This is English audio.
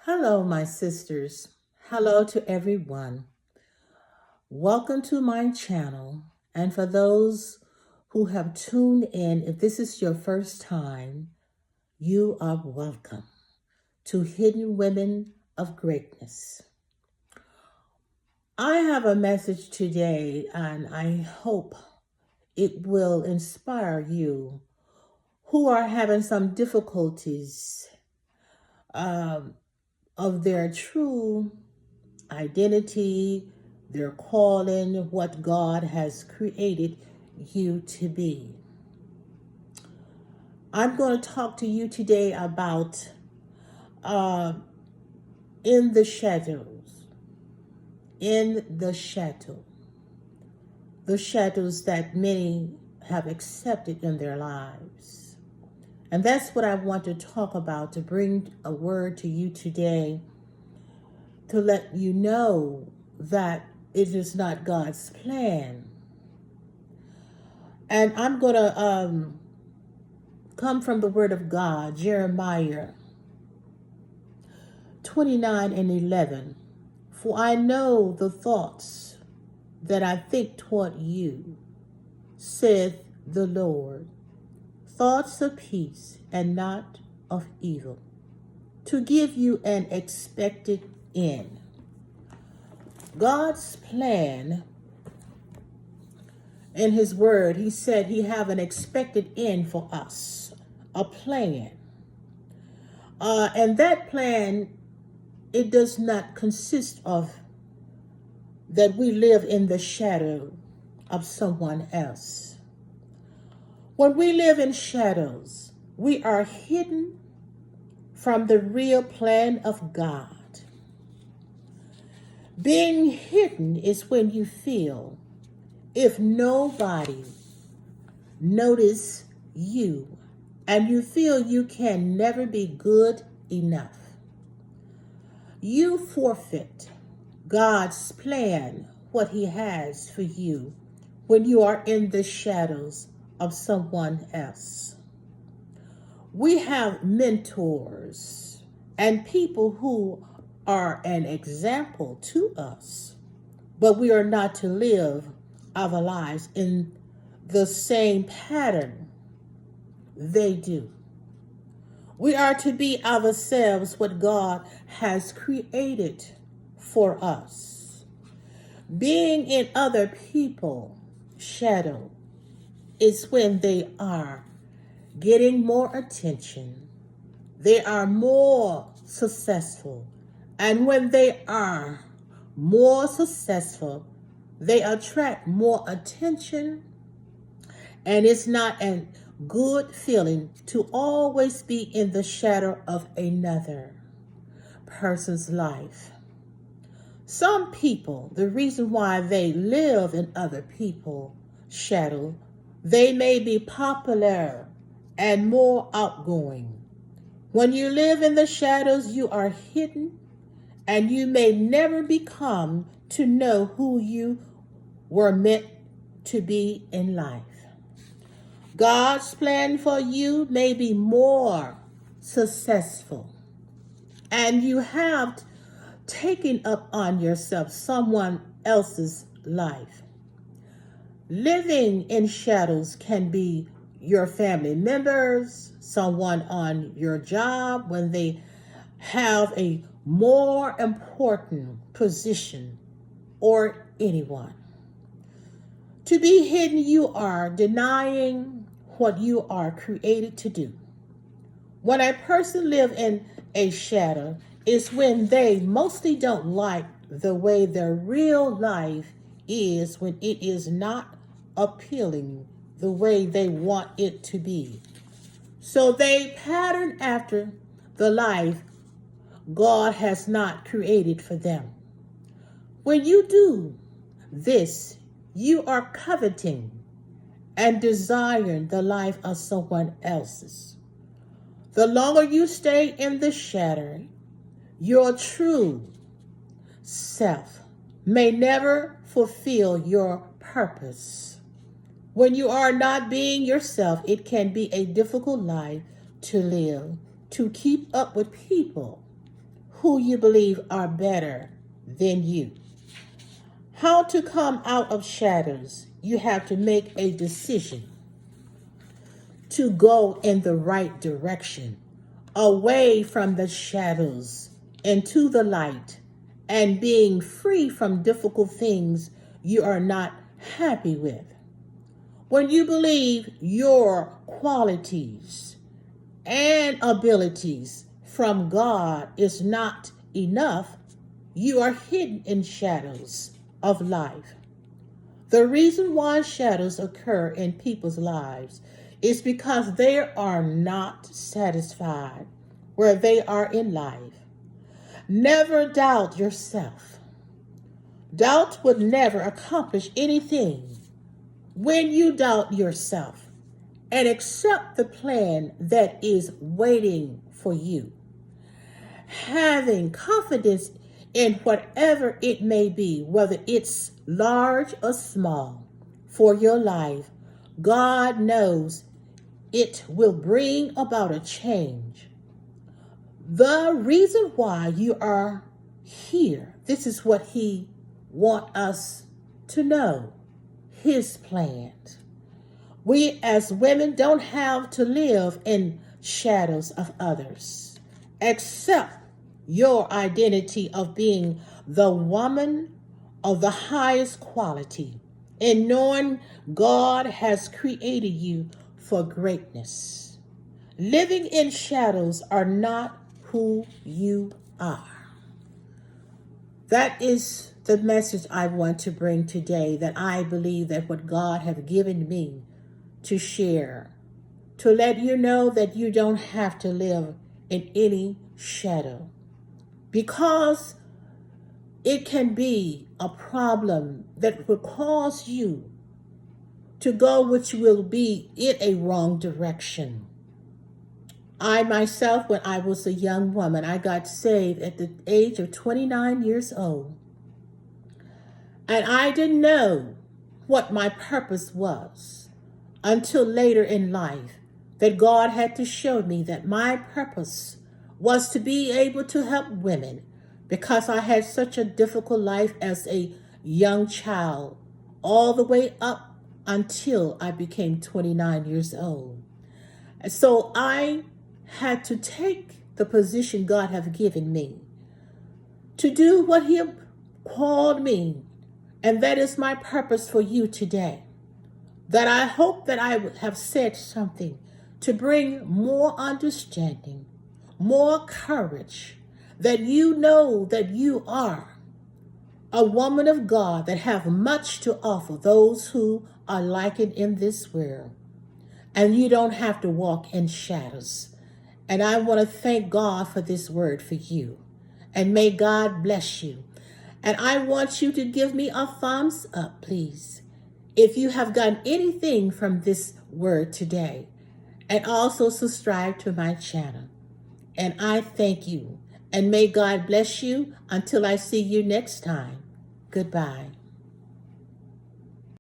Hello, my sisters. Hello to everyone. Welcome to my channel. And for those who have tuned in, if this is your first time, you are welcome to Hidden Women of Greatness. I have a message today, and I hope it will inspire you who are having some difficulties of their true identity, their calling, what God has created you to be. I'm going to talk to you today about in the shadows, in the shadows that many have accepted in their lives. And that's what I want to talk about, to bring a word to you today, to let you know that it is not God's plan. And I'm going to come from the Word of God, Jeremiah 29:11. For I know the thoughts that I think toward you, saith the Lord, thoughts of peace and not of evil, to give you an expected end. God's plan in his word, he said he have an expected end for us, a plan. And that plan, it does not consist of that we live in the shadow of someone else. When we live in shadows, we are hidden from the real plan of God. Being hidden is when you feel if nobody notice you and you feel you can never be good enough. You forfeit God's plan, what he has for you, when you are in the shadows of someone else. We have mentors and people who are an example to us, but we are not to live our lives in the same pattern they do. We are to be ourselves what God has created for us. Being in other people's shadow is when they are getting more attention, they are more successful, and when they are more successful, they attract more attention, and it's not a good feeling to always be in the shadow of another person's life. Some people, the reason why they live in other people's shadow, they may be popular and more outgoing. When you live in the shadows, you are hidden, and you may never become to know who you were meant to be in life. God's plan for you may be more successful, and you have taken up on yourself someone else's life. Living in shadows can be your family members, someone on your job when they have a more important position, or anyone. To be hidden, you are denying what you are created to do. When a person lives in a shadow, is when they mostly don't like the way their real life is, when it is not appealing the way they want it to be. So they pattern after the life God has not created for them. When you do this, you are coveting and desiring the life of someone else's. The longer you stay in the shadow, your true self may never fulfill your purpose. When you are not being yourself, it can be a difficult life to live, to keep up with people who you believe are better than you. How to come out of shadows? You have to make a decision to go in the right direction, away from the shadows into the light, and being free from difficult things you are not happy with. When you believe your qualities and abilities from God is not enough, you are hidden in shadows of life. The reason why shadows occur in people's lives is because they are not satisfied where they are in life. Never doubt yourself. Doubt would never accomplish anything. When you doubt yourself and accept the plan that is waiting for you, having confidence in whatever it may be, whether it's large or small, for your life, God knows it will bring about a change. The reason why you are here, this is what He wants us to know, His plan. We as women don't have to live in shadows of others. Accept your identity of being the woman of the highest quality, and knowing God has created you for greatness. Living in shadows are not who you are. That is the message I want to bring today, that I believe that what God has given me to share, to let you know that you don't have to live in any shadow, because it can be a problem that will cause you to go which will be in a wrong direction. I myself, when I was a young woman, I got saved at the age of 29 years old. And I didn't know what my purpose was until later in life, that God had to show me that my purpose was to be able to help women, because I had such a difficult life as a young child, all the way up until I became 29 years old. And so I had to take the position God had given me to do what He called me. And that is my purpose for you today. That I hope that I would have said something to bring more understanding, more courage, that you know that you are a woman of God that have much to offer those who are likened in this world. And you don't have to walk in shadows. And I want to thank God for this word for you. And may God bless you. And I want you to give me a thumbs up, please, if you have gotten anything from this word today. And also subscribe to my channel. And I thank you. And may God bless you until I see you next time. Goodbye.